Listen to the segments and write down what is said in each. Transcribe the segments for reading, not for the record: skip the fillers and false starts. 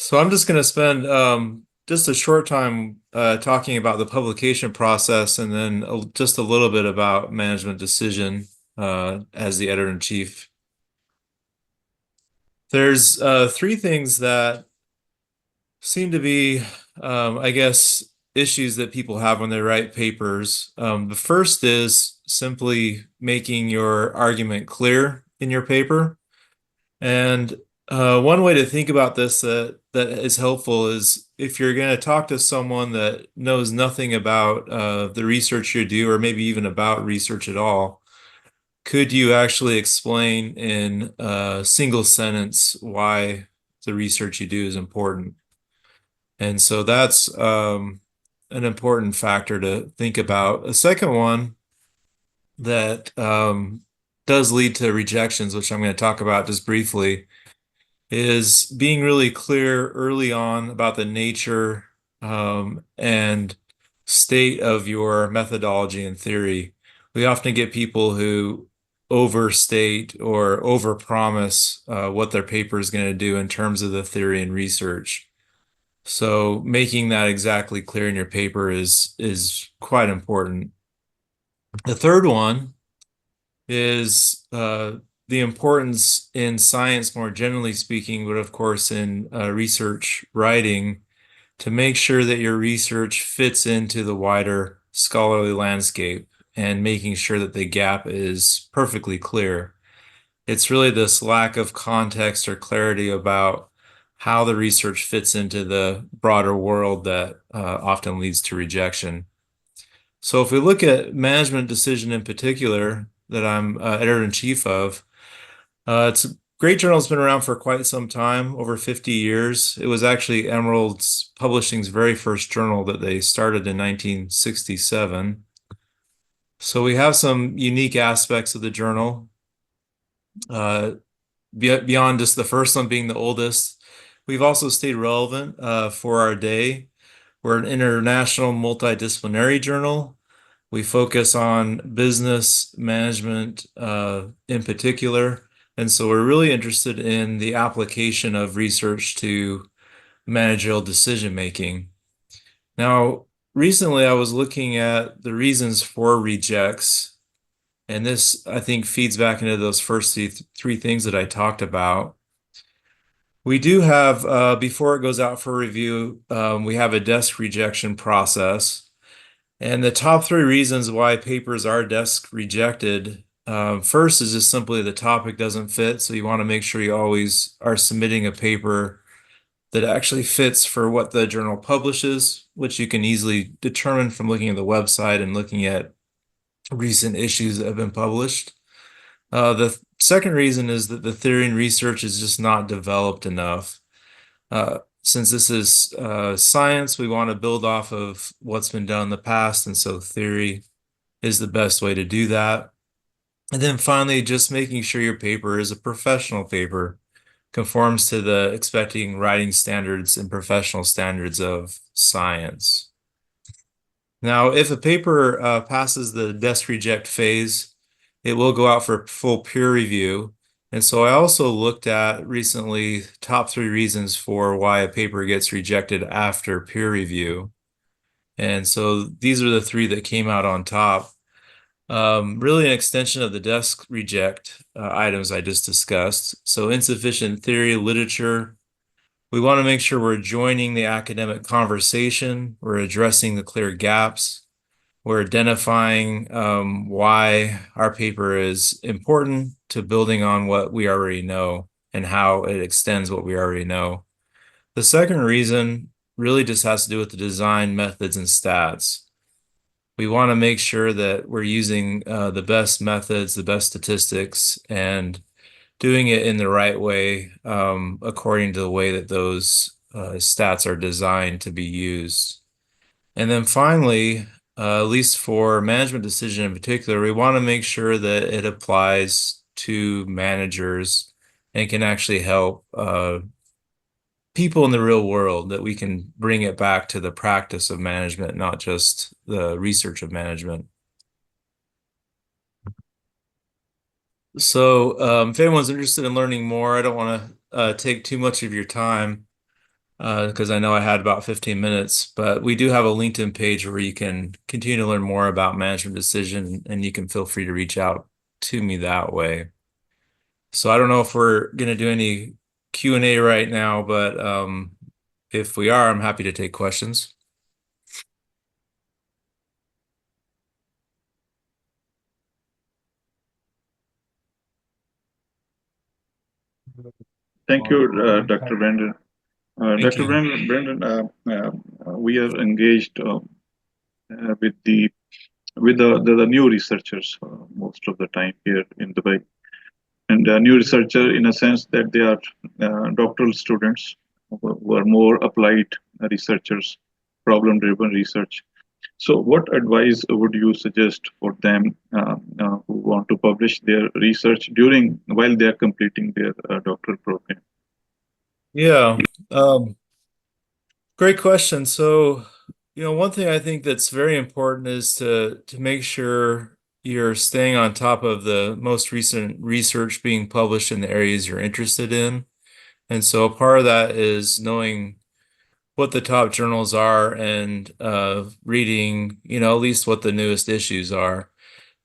So I'm just going to spend just a short time talking about the publication process and then just a little bit about management decision as the editor-in-chief. There's three things that seem to be, I guess, issues that people have when they write papers. The first is simply making your argument clear in your paper. And one way to think about this that is helpful is if you're going to talk to someone that knows nothing about the research you do, or maybe even about research at all, could you actually explain in a single sentence why the research you do is important? And so that's an important factor to think about. A second one that does lead to rejections, which I'm going to talk about just briefly, is being really clear early on about the nature and state of your methodology and theory. We often get people who overstate or overpromise what their paper is going to do in terms of the theory and research. So making that exactly clear in your paper is quite important. The third one is the importance in science, more generally speaking, but of course in research writing, to make sure that your research fits into the wider scholarly landscape and making sure that the gap is perfectly clear. It's really this lack of context or clarity about how the research fits into the broader world that often leads to rejection. So if we look at management decision in particular, that I'm editor-in-chief of, it's a great journal. It's been around for quite some time, over 50 years. It was actually Emerald's Publishing's very first journal that they started in 1967. So we have some unique aspects of the journal. Beyond just the first one being the oldest, we've also stayed relevant for our day. We're an international multidisciplinary journal. We focus on business management in particular. And so we're really interested in the application of research to managerial decision making. Now, recently I was looking at the reasons for rejects, and this, I think, feeds back into those first three things that I talked about. We do have, before it goes out for review, we have a desk rejection process. And the top three reasons why papers are desk rejected, first is just simply the topic doesn't fit. So you want to make sure you always are submitting a paper that actually fits for what the journal publishes, which you can easily determine from looking at the website and looking at recent issues that have been published. The second reason is that the theory and research is just not developed enough. Since this is science, we want to build off of what's been done in the past, and so theory is the best way to do that. And then finally, just making sure your paper is a professional paper, conforms to the expecting writing standards and professional standards of science. Now, if a paper passes the desk reject phase, it will go out for full peer review. And so I also looked at recently top three reasons for why a paper gets rejected after peer review. And so these are the three that came out on top. Really an extension of the desk reject items I just discussed. So insufficient theory, literature. We want to make sure we're joining the academic conversation. We're addressing the clear gaps. We're identifying why our paper is important to building on what we already know and how it extends what we already know. The second reason really just has to do with the design methods and stats. We want to make sure that we're using the best methods, the best statistics, and doing it in the right way according to the way that those stats are designed to be used. And then finally, at least for management decision in particular, we want to make sure that it applies to managers and can actually help people in the real world, that we can bring it back to the practice of management, not just the research of management. So if anyone's interested in learning more, I don't want to take too much of your time. because I know I had about 15 minutes, but we do have a LinkedIn page where you can continue to learn more about management decision, and you can feel free to reach out to me that way. So I don't know if we're going to do any Q&A right now, but if we are, I'm happy to take questions. Thank you, Dr. Brandon. Thank Dr. you. Brandon, we are engaged with the new researchers most of the time here in Dubai, and new researcher in a sense that they are doctoral students who are more applied researchers, problem-driven research. So, what advice would you suggest for them who want to publish their research during while they are completing their doctoral program? Yeah. Great question. So, one thing I think that's very important is to make sure you're staying on top of the most recent research being published in the areas you're interested in. And so a part of that is knowing what the top journals are and reading, at least what the newest issues are,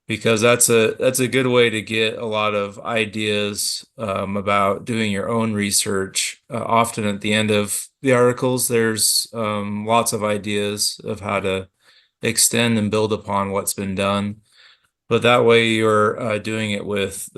because that's a good way to get a lot of ideas about doing your own research. Often at the end of the articles, there's lots of ideas of how to extend and build upon what's been done. But that way you're doing it with